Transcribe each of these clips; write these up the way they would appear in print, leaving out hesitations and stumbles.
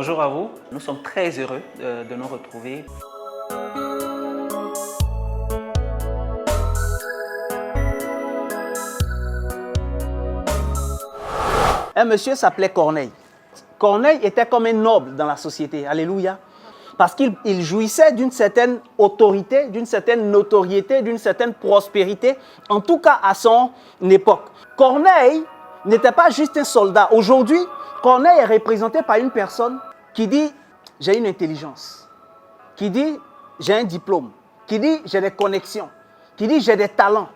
Bonjour à vous, nous sommes très heureux de nous retrouver. Un monsieur s'appelait Corneille. Corneille était comme un noble dans la société, alléluia. Parce qu'il jouissait d'une certaine autorité, d'une certaine notoriété, d'une certaine prospérité, en tout cas à son époque. Corneille n'était pas juste un soldat. Aujourd'hui, Corneille est représenté par une personne qui dit « j'ai une intelligence », qui dit « j'ai un diplôme », qui dit « j'ai des connexions », qui dit « j'ai des talents ».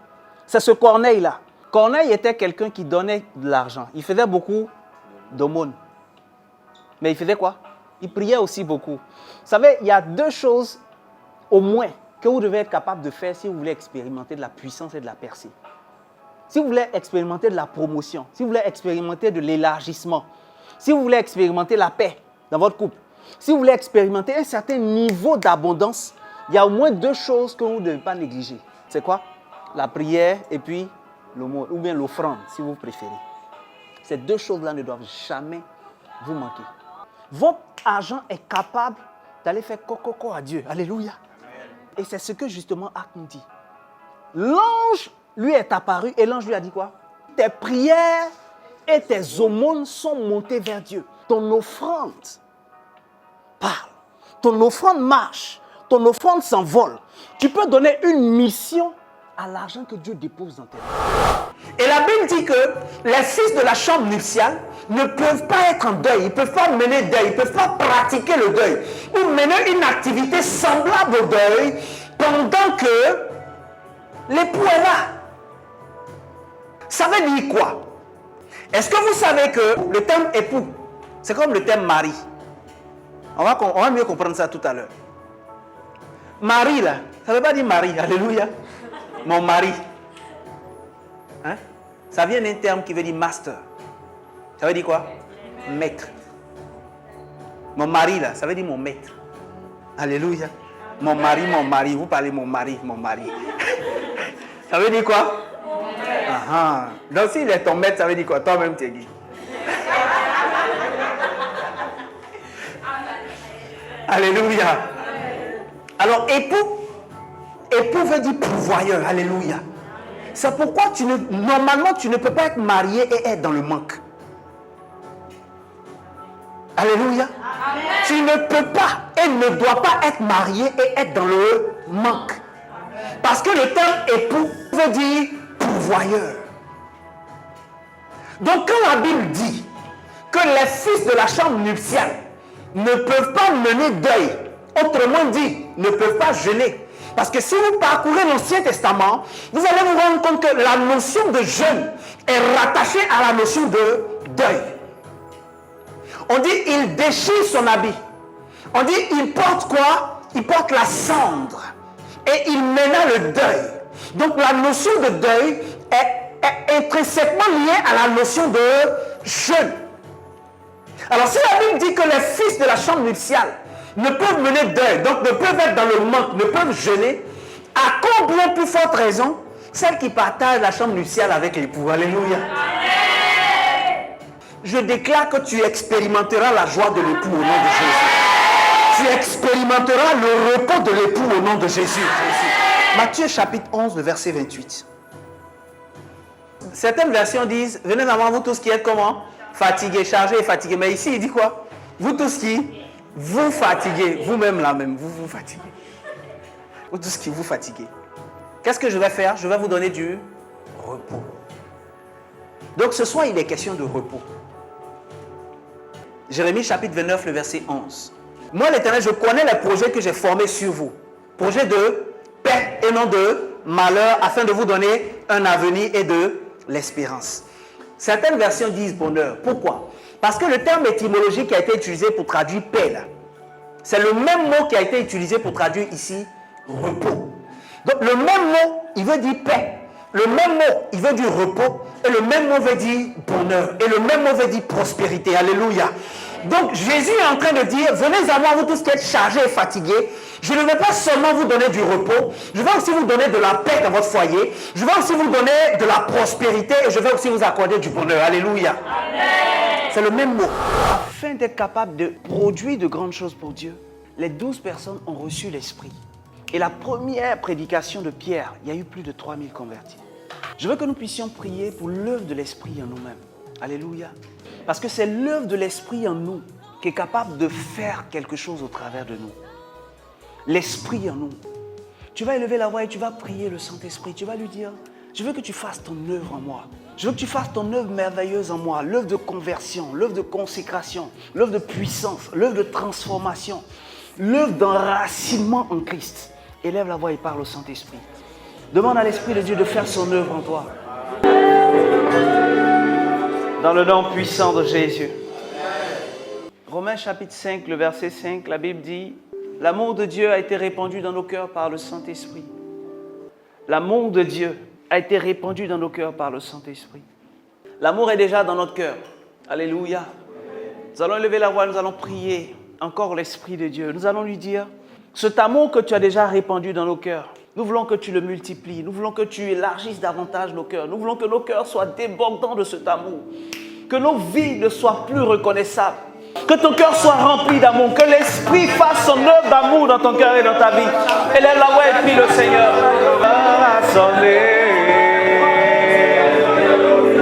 C'est ce Corneille-là. Corneille était quelqu'un qui donnait de l'argent. Il faisait beaucoup d'aumônes. Mais il faisait quoi? Il priait aussi beaucoup. Vous savez, il y a deux choses au moins que vous devez être capable de faire si vous voulez expérimenter de la puissance et de la percée. Si vous voulez expérimenter de la promotion, si vous voulez expérimenter de l'élargissement, si vous voulez expérimenter la paix dans votre couple, si vous voulez expérimenter un certain niveau d'abondance, il y a au moins deux choses que vous ne devez pas négliger. C'est quoi? La prière et puis l'aumône, ou bien l'offrande, si vous préférez. Ces deux choses-là ne doivent jamais vous manquer. Votre argent est capable d'aller faire coco à Dieu. Alléluia. Et c'est ce que justement Acte nous dit. L'ange lui est apparu et l'ange lui a dit quoi? Tes prières et tes aumônes sont montées vers Dieu. Ton offrande parle. Ton offrande marche. Ton offrande s'envole. Tu peux donner une mission à l'argent que Dieu dépose dans tes mains. Et la Bible dit que les fils de la chambre nuptiale ne peuvent pas être en deuil, ils ne peuvent pas mener deuil, ils ne peuvent pas pratiquer le deuil ou mener une activité semblable au deuil pendant que l'époux est là. Ça veut dire quoi? Est-ce que vous savez que le terme époux, c'est comme le terme mari? On va mieux comprendre ça tout à l'heure. Mari là, ça ne veut pas dire mari, alléluia. Mon mari. Hein? Ça vient d'un terme qui veut dire master. Ça veut dire quoi? Maître. Mon mari là, ça veut dire mon maître. Alléluia. Mon mari, vous parlez mon mari. Ça veut dire quoi? Donc s'il est ton maître, ça veut dire quoi? Toi-même tu es Guy. Alléluia. Alors époux veut dire pourvoyeur. Alléluia. C'est pourquoi normalement tu ne peux pas être marié et être dans le manque. Alléluia. Amen. Tu ne peux pas et ne dois pas être marié et être dans le manque. Parce que le terme époux veut dire pourvoyeur. Donc quand la Bible dit que les fils de la chambre nuptiale ne peuvent pas mener deuil, autrement dit, ne peuvent pas jeûner. Parce que si vous parcourez l'Ancien Testament, vous allez vous rendre compte que la notion de jeûne est rattachée à la notion de deuil. On dit il déchire son habit. On dit il porte quoi? Il porte la cendre. Et il mena le deuil. Donc la notion de deuil est intrinsèquement liée à la notion de jeûne. Alors si la Bible dit que les fils de la chambre nuptiale ne peuvent mener deuil, donc ne peuvent être dans le manque, ne peuvent jeûner, à combien plus forte raison celles qui partagent la chambre nuptiale avec l'époux. Alléluia. Je déclare que tu expérimenteras la joie de l'époux au nom de Jésus. Tu expérimenteras le repos de l'époux au nom de Jésus. Matthieu chapitre 11, le verset 28. Certaines versions disent, venez à moi vous tous qui êtes comment? Fatigués, chargés et fatigués. Mais ici il dit quoi? Vous tous qui vous fatiguez, vous-même là même, vous vous fatiguez. Vous tous qui vous fatiguez. Qu'est-ce que je vais faire? Je vais vous donner du repos. Donc ce soir il est question de repos. Jérémie chapitre 29, le verset 11. Moi l'Éternel, je connais les projets que j'ai formés sur vous. Projets de paix et non de malheur, afin de vous donner un avenir et de l'espérance. Certaines versions disent bonheur. Pourquoi? Parce que le terme étymologique qui a été utilisé pour traduire paix, là, c'est le même mot qui a été utilisé pour traduire ici repos. Donc le même mot, il veut dire paix. Le même mot, il veut dire repos. Et le même mot veut dire bonheur. Et le même mot veut dire prospérité. Alléluia. Donc Jésus est en train de dire, venez à moi vous tous qui êtes chargés et fatigués. Je ne vais pas seulement vous donner du repos, je vais aussi vous donner de la paix dans votre foyer. Je vais aussi vous donner de la prospérité et je vais aussi vous accorder du bonheur. Alléluia. Amen. C'est le même mot. Afin d'être capable de produire de grandes choses pour Dieu, les 12 personnes ont reçu l'Esprit. Et la première prédication de Pierre, il y a eu plus de 3000 convertis. Je veux que nous puissions prier pour l'œuvre de l'Esprit en nous-mêmes. Alléluia. Parce que c'est l'œuvre de l'Esprit en nous qui est capable de faire quelque chose au travers de nous. L'Esprit en nous. Tu vas élever la voix et tu vas prier le Saint-Esprit. Tu vas lui dire, je veux que tu fasses ton œuvre en moi. Je veux que tu fasses ton œuvre merveilleuse en moi. L'œuvre de conversion, l'œuvre de consécration, l'œuvre de puissance, l'œuvre de transformation, l'œuvre d'enracinement en Christ. Élève la voix et parle au Saint-Esprit. Demande à l'Esprit de Dieu de faire son œuvre en toi. Dans le nom puissant de Jésus. Romains chapitre 5, le verset 5, la Bible dit, l'amour de Dieu a été répandu dans nos cœurs par le Saint-Esprit. L'amour de Dieu a été répandu dans nos cœurs par le Saint-Esprit. L'amour est déjà dans notre cœur. Alléluia. Nous allons élever la voix, nous allons prier encore l'Esprit de Dieu. Nous allons lui dire, cet amour que tu as déjà répandu dans nos cœurs, nous voulons que tu le multiplies, nous voulons que tu élargisses davantage nos cœurs, nous voulons que nos cœurs soient débordants de cet amour, que nos vies ne soient plus reconnaissables, que ton cœur soit rempli d'amour, que l'Esprit fasse son œuvre d'amour dans ton cœur et dans ta vie. Élève la voix et prie le Seigneur.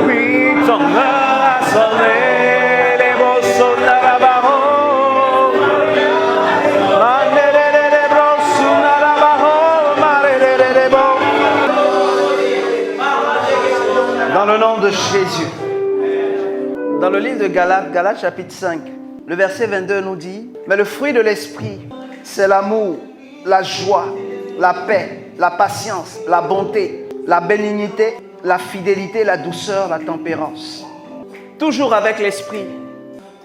Oui, ton œuvre a sonné, les mots sonnent à la barreau. Dans le nom de Jésus. Dans le livre de Galates, Galates chapitre 5, le verset 22 nous dit, mais le fruit de l'esprit, c'est l'amour, la joie, la paix, la patience, la bonté, la bénignité, la fidélité, la douceur, la tempérance. Toujours avec l'esprit.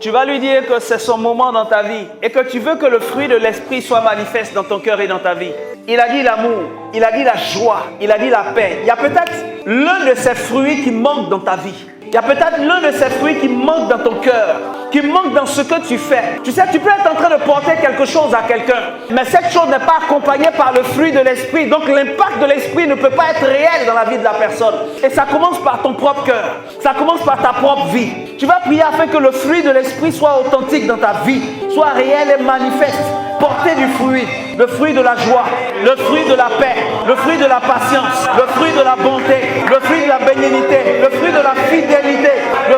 Tu vas lui dire que c'est son moment dans ta vie et que tu veux que le fruit de l'esprit soit manifeste dans ton cœur et dans ta vie. Il a dit l'amour, il a dit la joie, il a dit la paix. Il y a peut-être l'un de ces fruits qui manque dans ta vie. Il y a peut-être l'un de ces fruits qui manque dans ton cœur, qui manque dans ce que tu fais. Tu sais, tu peux être en train de porter quelque chose à quelqu'un, mais cette chose n'est pas accompagnée par le fruit de l'esprit. Donc l'impact de l'esprit ne peut pas être réel dans la vie de la personne. Et ça commence par ton propre cœur. Ça commence par ta propre vie. Tu vas prier afin que le fruit de l'esprit soit authentique dans ta vie, soit réel et manifeste. Porter du fruit, le fruit de la joie, le fruit de la paix, le fruit de la patience, le fruit de la bonté, le fruit de la bénignité, le fruit de la fidélité, le